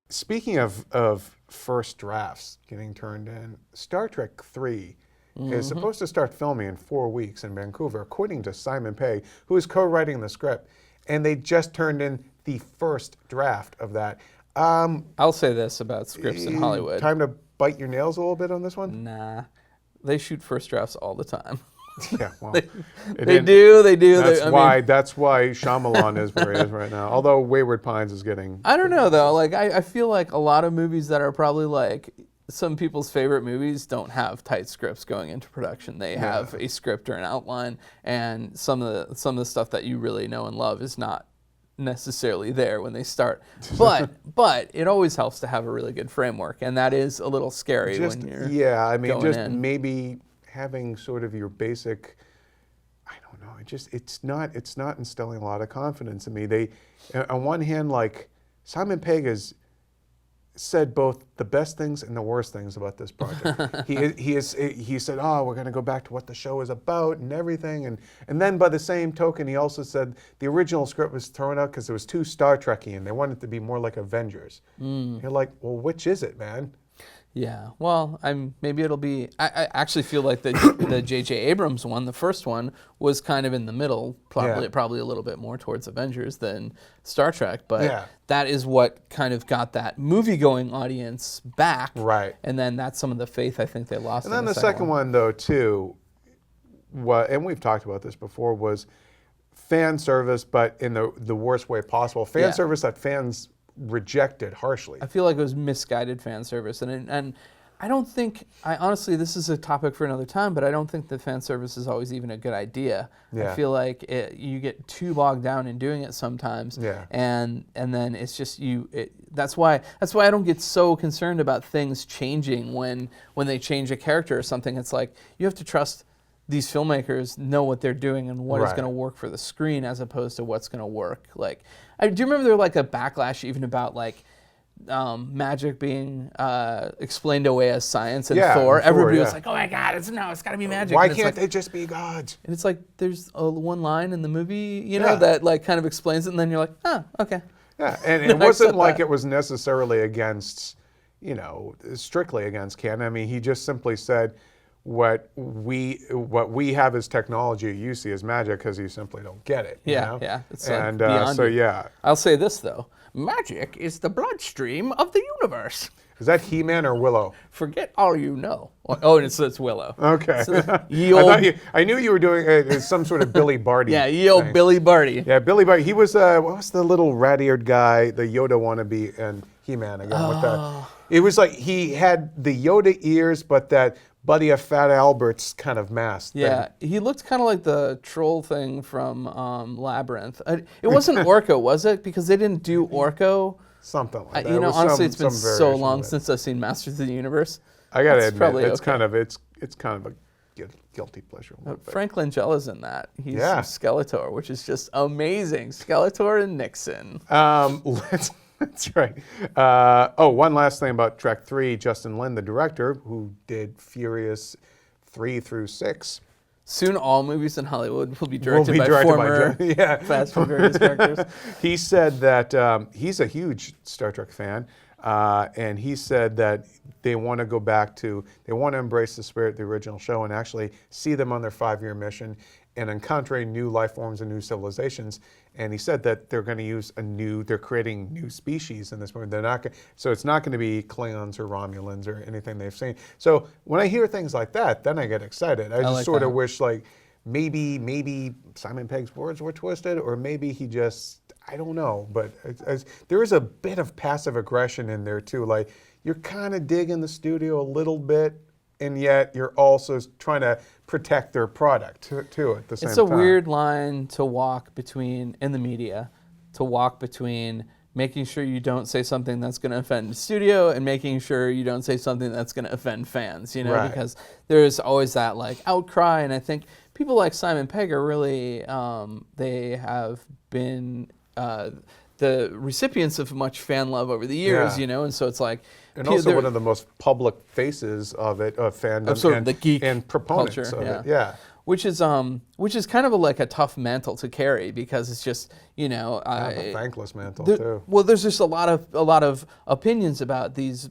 speaking of first drafts getting turned in, Star Trek 3 is supposed to start filming in 4 weeks in Vancouver, according to Simon Pegg, who is co-writing the script. And they just turned in the first draft of that. I'll say this about scripts in Hollywood. Time to bite your nails a little bit on this one? Nah, they shoot first drafts all the time. Yeah, well, they do. That's why Shyamalan is where he is right now. Although Wayward Pines is getting. I don't know though. Like I feel like a lot of movies that are probably like some people's favorite movies don't have tight scripts going into production. They have a script or an outline, and some of the stuff that you really know and love is not necessarily there when they start. But it always helps to have a really good framework, and that is a little scary when you're going in. Maybe having sort of your basic, I don't know, it's not instilling a lot of confidence in me. They, on one hand, like Simon Pegg has said both the best things and the worst things about this project. he said, oh, we're going to go back to what the show is about and everything, and then by the same token, he also said the original script was thrown out because it was too Star Trek-y and they wanted it to be more like Avengers. You're like, well, which is it, man? Yeah, well, maybe it'll be. I actually feel like the J.J. Abrams one, the first one, was kind of in the middle, probably a little bit more towards Avengers than Star Trek, but that is what kind of got that movie-going audience back. Right. And then that's some of the faith I think they lost. And then the second one, though, too, and we've talked about this before, was fan service, but in the worst way possible. Fan service that fans rejected harshly. I feel like it was misguided fan service, and I don't think, honestly, this is a topic for another time, but I don't think that fan service is always even a good idea. I feel like you get too bogged down in doing it sometimes, and then it's just that's why I don't get so concerned about things changing when they change a character or something. It's like you have to trust these filmmakers know what they're doing and what is going to work for the screen as opposed to what's going to work. Like, do you remember there was like a backlash even about like magic being explained away as science and Thor? Everybody was like, "Oh my God, it's got to be magic." Why can't they just be gods? And it's like there's one line in the movie, that like kind of explains it, and then you're like, "Oh, okay." Yeah, and it wasn't like it was necessarily against, strictly against canon. I mean, he just simply said, what we have as technology, you see as magic because you simply don't get it. Yeah. It's and beyond I'll say this though: magic is the bloodstream of the universe. Is that He-Man or Willow? Forget all you know. Oh, it's Willow. Okay. So I knew you were doing some sort of Billy Barty. Yeah, Billy Barty. Yeah, Billy Barty. He was what was the little rat-eared guy, the Yoda wannabe, and He-Man again with that. It was like he had the Yoda ears, but that Buddy of Fat Albert's kind of mask. Yeah, he looked kind of like the troll thing from Labyrinth. It wasn't Orko, was it? Because they didn't do Orko. Something like that. Honestly, it's been so long since I've seen Masters of the Universe. I gotta admit, it's kind of a guilty pleasure. Frank Langella's in that. He's Skeletor, which is just amazing. Skeletor and Nixon. That's right. One last thing about Trek 3. Justin Lin, the director, who did Furious 3 through 6. Soon all movies in Hollywood will be directed by former Fast and Furious characters. He said that he's a huge Star Trek fan, and he said that they want to go back they want to embrace the spirit of the original show and actually see them on their 5-year mission and encountering new life forms and new civilizations. And he said that they're going to use they're creating new species in this movie. So it's not going to be Klingons or Romulans or anything they've seen. So when I hear things like that, then I get excited. I just sort of wish like maybe Simon Pegg's words were twisted, or maybe he just, I don't know. But there is a bit of passive aggression in there too. Like you're kind of digging the studio a little bit, and yet you're also trying to protect their product too at the same time. It's a weird line to walk between in the media, to walk between making sure you don't say something that's going to offend the studio and making sure you don't say something that's going to offend fans, because there's always that like outcry, and I think people like Simon Pegg are really, they have been the recipients of much fan love over the years, and so it's like, and also one of the most public faces of it, of fandom, of sort of the geek and proponents culture, of it. Yeah. which is kind of like a tough mantle to carry, because it's just, you know, Kind of a thankless mantle too. well, there's just a lot of opinions about these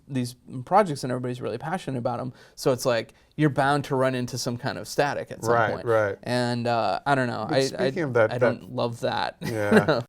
projects, and everybody's really passionate about them. So it's like you're bound to run into some kind of static at some point. Right. And I don't know. But speaking of that, I don't love that. Yeah.